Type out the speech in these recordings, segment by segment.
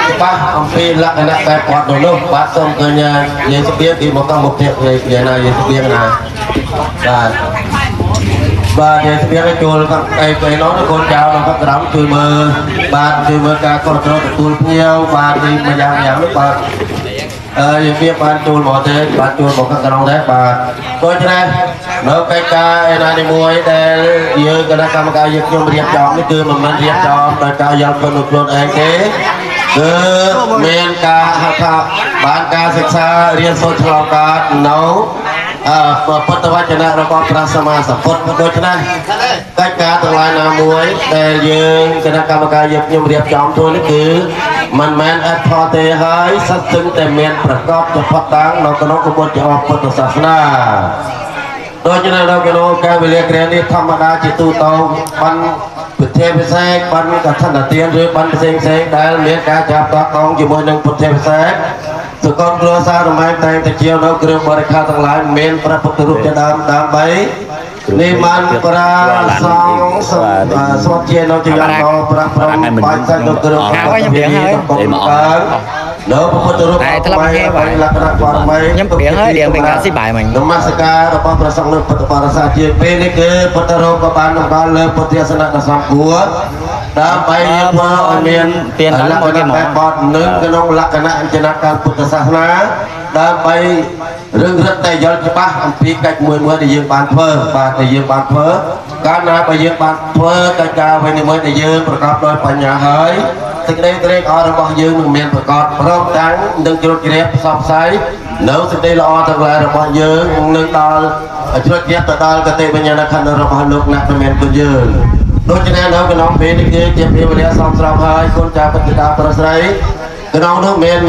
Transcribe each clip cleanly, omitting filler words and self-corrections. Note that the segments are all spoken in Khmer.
ច្បាស់អំពីលក្ខណៈបែបគាត់នោះបាទសូមឃើញយើងស្បៀងពីមកកម្មមុខទៀតយ៉ាងណាយើងស្បៀងណាបាទបាទយើងស្បៀងចូលខាងឯនោះកូនចៅនៅខាងក្រោមជួយមើលបាទជួយមើលការគ្រប់គ្រងទទួលភ្ញៀវបាទនេះម្យ៉ាងនោះបាទយើងវាបានចូលមកទេបាទចូលមកខាងក្រោមដែរបាទដូច្នេះនៅកិច្ចការឯណានេះមួយដែលយើងគណៈកម្មការយើងខ្ញុំរៀបចំនេះគឺមិនមែនរៀបចំដោយការយកខ្លួនឯងទេគឺមានការហៅថាបានការសិក្សារៀនសូត្រឆ្លងកាត់នៅពុទ្ធវចនៈរបស់ព្រះសម្មាសម្ពុទ្ធដូច្នេះកិច្ចការទាំងឡាយណាមួយដែលយើងគណៈកម្មការយើងខ្ញុំរៀបចំធ្វើនេះគឺមិនមែនអត់ផលទេហើយសិតឹងតែមានប្រកបជាផុតតាំងនៅក្នុងក្បួនជាពុទ្ធសាសនាដូច្នេះនៅក្នុងការវេលាគ្រានេះធម្មតាជាទូទៅបានពិធីពិសេសបានកឋិនទានឬបានផ្សេងដែលមានការចាប់តកងជាមួយនឹងពុទ្ធពិសេសសកលគ្រួសាររមែងតែងតែជានៅគ្រឿងបរិក្ខារទាំងឡាយមានព្រះពុទ្ធរូបជាដើមដើម្បីនេះបានប្រាសងស្វត់ជានៅជាយ៉ាងដល់ព្រះព្រមបាច់សាច់នៅគ្រឿងហើយខ្ញុំរៀងហើយនៅពុទ្ធរូបថ្លៃហើយលក្ខណៈបរមីខ្ញុំរៀងហើយរៀងเป็นការស៊ីបាយមិញនមស្ការរបស់ព្រះសង្ឃនៅពុទ្ធបរិស័ទជាពេលនេះគឺពុទ្ធរូបក៏បានតម្កល់លើពុទ្ធាសនៈដ៏សំគួរដើម្បីធ្វើឲ្យមានលក្ខណៈបែបបទនឹងក្នុងលក្ខណៈអញ្ជនកម្មពុទ្ធសាសនាដើម្បីរឿងរឹតតែយល់ច្បាស់អំពីកិច្ចមួយដែលយើងបានធ្វើបាទដែលយើងបានធ្វើកាលណាបើយើងបានធ្វើកិច្ចការវិញមួយដែលយើងប្រកបដោយបញ្ញាហើយសេចក្តីត្រេកអររបស់យើងនឹងមានប្រកបព្រមទាំងនឹងជ្រុតជ្រាបផ្សព្វផ្សាយនៅសេចក្តីល្អទាំងឡាយរបស់យើងនឹងដល់ជ្រុតជ្រាបទៅដល់កតិបញ្ញាណខណ្ឌរបស់លោកអ្នកមានគុណយើងដូច្នេះនៅក្នុងពេលនេះគឺជាពេលវេលាសមស្របហើយកូនចៅពិតតាប្រស្រីក្នុងនោះមាន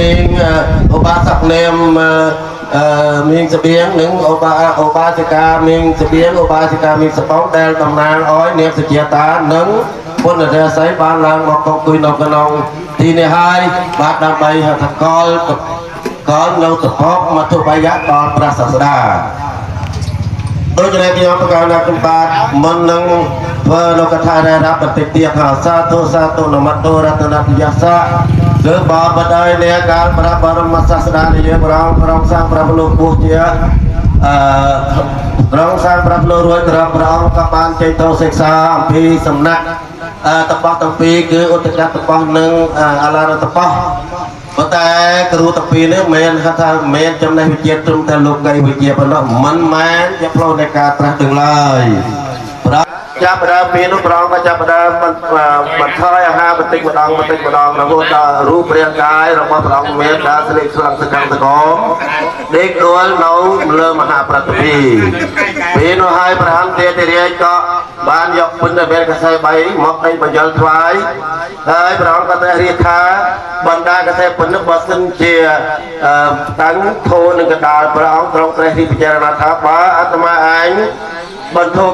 ឧបាសកនាមមានស្បៀងនិងឧបាសិកាមានស្បៀងឧបាសិកាមានសបងដែលតំណាងឲ្យនាងសុជាតានិងពុទ្ធរាសីបានឡើងមកអង្គុយនៅក្នុងទីនេះហើយបាទដើម្បីហត្ថកលនៅតបមធុបាយៈដល់ព្រះសាស្តាដូច្នេះខ្ញុំប្រកាសថាខ្ញុំបាទមុននឹងធ្វើនៅកថាដែលរាប់បន្តិចទៀតថាសាធុសាធុនមតរតនយស្សៈគឺបបដៃនៃកាលព្រះបរមសាស្តានិយាយប្រងសាងព្រះលោកពុះជាប្រងសាងព្រះលោករួចក្រព្រះអង្គក៏បានចេញទៅសិក្សាអំពីសំណាក់តបទាំងពីរគឺឧត្តកតបនិងអឡារតបប៉ុន្តែគ្រូទាំងពីរនេះមិនថាមិនចំណេះវិជ្ជាត្រឹមតែលោកីវិជ្ជាប៉ុណ្ណោះមិនមែនជាផ្លូវនៃការត្រាស់ទាំងឡើយចាប់ដើមពីនោះប្រងក៏ចាប់ដើមបន្ថយអាហារបន្តិចម្ដងរហូតដល់រូបរាងកាយរបស់ព្រះអង្គមានការស្លេកស្លាំងសកម្មសកលដេកដួលនៅលើមហាប្រតិពីពេលនោះហើយព្រះអង្គទេតិរាជក៏បានយកពុទ្ធវេរកសែ3មកដេញបញ្យលថ្វាយហើយព្រះអង្គក៏ត្រាស់រៀបថាបណ្ដាកសែពុទ្ធបើសិនជាតាំងធូរនឹងកដាលព្រះអង្គទ្រង់ត្រាស់រៀបពិចារណាថាបើអាត្មាឯងបន្ធូរ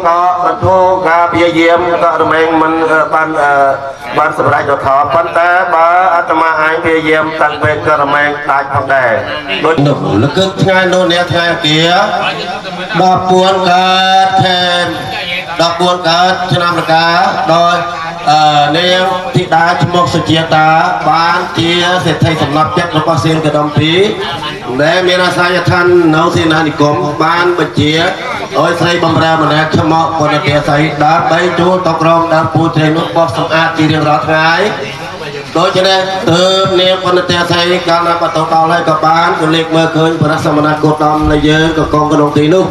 ការព្យាយាមក៏រមែងមិនបានសម្រេចដល់ថោប៉ុន្តែបើអាត្មាឯងព្យាយាមតាំងពេលក៏រមែងដាច់ផងដែរដូចនោះលកឹកថ្ងៃនោះនេះថ្ងៃអង្គារ14កើតខែ14កើតឆ្នាំរកាដោយនាងធីតាឈ្មោះសុជាតាបានជាសេដ្ឋីសំណាប់ចិត្តរបស់សៀនកដំពីដែលមានអាសយដ្ឋាននៅសេនានិគមបានបញ្ជាឲ្យស្រីបំរើម្នាក់ឈ្មោះពុទ្ធទេស័យដើម្បីចូលទៅក្រមដើមពូជនោះបោះសម្អាតជារៀងរាល់ថ្ងៃដូច្នេះទើបនាងពុទ្ធទេស័យកាលណាបន្តដល់ហើយក៏បានទៅលេខមើលឃើញព្រះសមណគោតមនៃយើងក៏កងក្នុងទីនោះ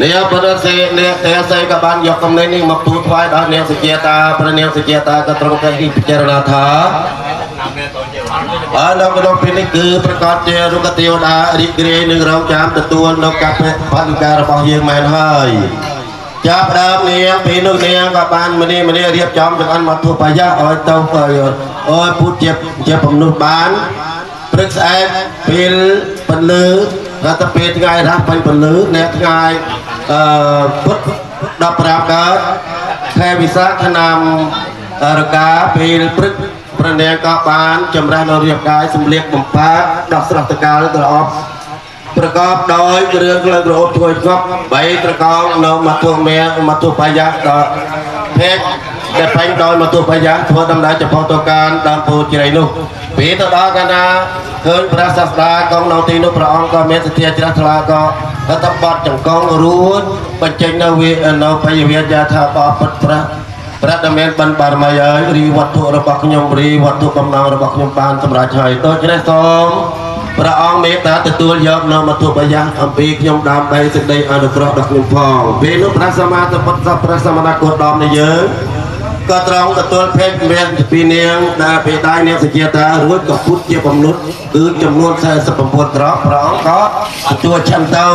នាងពុទ្ធទេស័យក៏បានយកកំណែនេះមកទូលថ្វាយដល់នាងសុជាតាព្រះនាងសុជាតាក៏ទ្រង់តែពិចារណាថាហើយនៅក្នុងពេលនេះគឺប្រកាសជារុក្ខទេវតារីករាយនឹងរងចាំទទួលនៅការបដិការរបស់យើងមែនហើយចាប់ដើមនាងពីនោះនាងក៏បានម្នារៀបចំចង្អិនមកធុបាយៈឲ្យទៅអូយពុទ្ធជាពំនោះបានព្រឹកស្អែកពេលបន្លឺរដ្ឋពេលថ្ងៃរះបាញ់បន្លឺនៅថ្ងៃពុទ្ធ15កើតខែវិសាខឆ្នាំរកាពេលព្រឹកព្រះនាងក៏បានចម្រាស់នៅរាងកាយសម្លៀកបំផាដោះស្រស់តកាលក្រអប់ប្រកបដោយគ្រឿងក្លិនក្រអូបធ្វើស្ងប់3ត្រកងនៅមធុបាយៈដល់ភេក để phanh đôi mà tụ bây giờ thua đâm đá cho phong tổ can đam phù chỉ này nu vì từ đó cái na hơn prasasta con đầu tiên nó prong con mẹ thia chỉ là có tập bát chẳng con ruột bên trên nó vi nó bây giờ ra thà bảo bátประดมเมนบันบารมายรีวัตถุระบักยมรีวัตถุกำลังระบักยมปานสำราญชัยโตชนะสองพระองค์เมตตาตะตัวยกนามตุปยะอัมพียมดามใบสุดใดอนุเคราะห์ดักยมพองเวนุพระสมาตปัสสะพระสมณโคดอมในเยอะก็ตรองตะตัวเพชรเมียนปีเนียงดาเพได้เนียงสเกียตารู้กับพุทธเจ้าปนุษย์คือจำนวนแสนสัพพะตรอกพระองค์ก็ตัวชันเต้า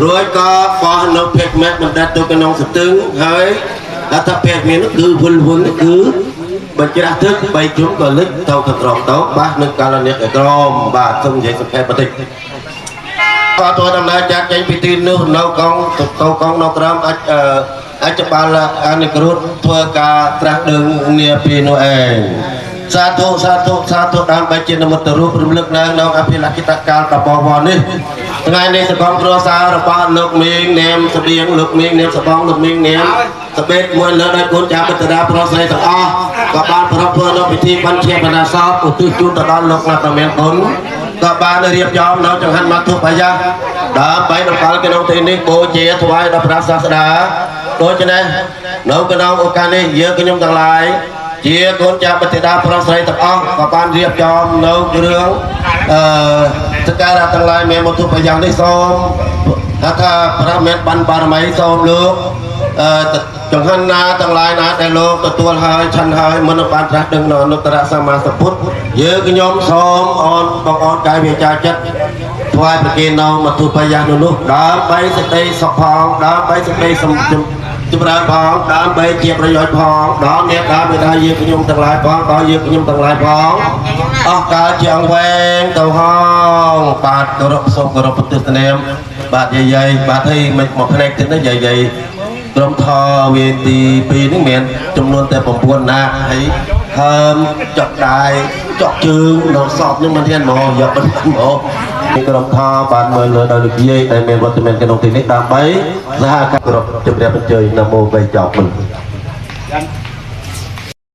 รวยก็ปอหนุเพชรเม็ดมันได้ตัวกระนองสตึงเฮ้ยแล้วถ้าเพจนี้คือวุ่นคือบัญชีรักทึกใบจุ้มก็ลึกเท่ากับรองโต๊ะบ้านนึกการเลี้ยงไอ้กรมบ้านทรงใหญ่สแกปฏิก็ตัวดำเนินจากใจพิธีนู้นนกองตุกโตกองนกรำอาจจะบาลอันนี้กรุดทัวกาตรักดึงเนียปีโนเองสาธุตามไปจินมุตรูปรำลึกนางน้องอภิรักษ์ตะการตะบวรนี่ไงในสกองครัวสารพัดลูกมีเนียมเสบียงลูกมีเนียมสปองลูกมีเนียมสเปดมวยเลือดได้คุณจากปัตตานีพระสายตะอ้อกับบ้านพระเพื่อนพิธีบัญชีบรรดาซอบอุตุจุตะดอนลูกนักเมียนตุนกับบ้านเรียบยอมน้องจังหันมาทุกพยาดาไปนำพากันน้องตีนิโบเจถวายดาพระศาสดาโดยฉะนั้นน้องกันน้องโอกาสนี้เยอะกันยมต่างหลายเจียคนจากปฏิดาพระสายตะอ้อกับบ้านเรียบยอมน้องเรื่องสการะต่างหลายเมียมาทุกพยาได้ซ้อมถ้าพระเมตบันบารมีซ้อมลูกจังหันนาต่างหลายนาแต่โลกตัวหายชันหายมนุษย์บานรักดึงนอนนุตระสมาสพุทธเยอะกันยมซ้อมอ่อนบางอ่อนกายเวียจาจัดถวายประเคนเอามาทุพยานุนุดามใบสเตยสพองดามใบสเตยสมจุบราพองดามใบเจียบประโยชน์พองดามเนี่ยดามไปได้เยอะกันยมต่างหลายพองต่อเยอะกันยมต่างหลายพองอากาศเจียงแหวงเต่าห้องปาดกระสมกระปุตตะเนมบาดใหญ่ๆบาดให้มันหมดคะแนนถึงได้ใหญ่ๆกรมทอเวทีปีนึงเมียนจำนวนแต่ผมปวนนะให้เพิ่มจอกได้จอกจืงเราสอบnhưngมันเทียนหมออย่าเป็นหมอในกรมทอบานเมืองเลยโดยลึกเย่ในเมียนวัตถุเมียนกระนองตีนิดตามไปสหการกรมจำเรียบเป็นเจยนโมไปจอกมัน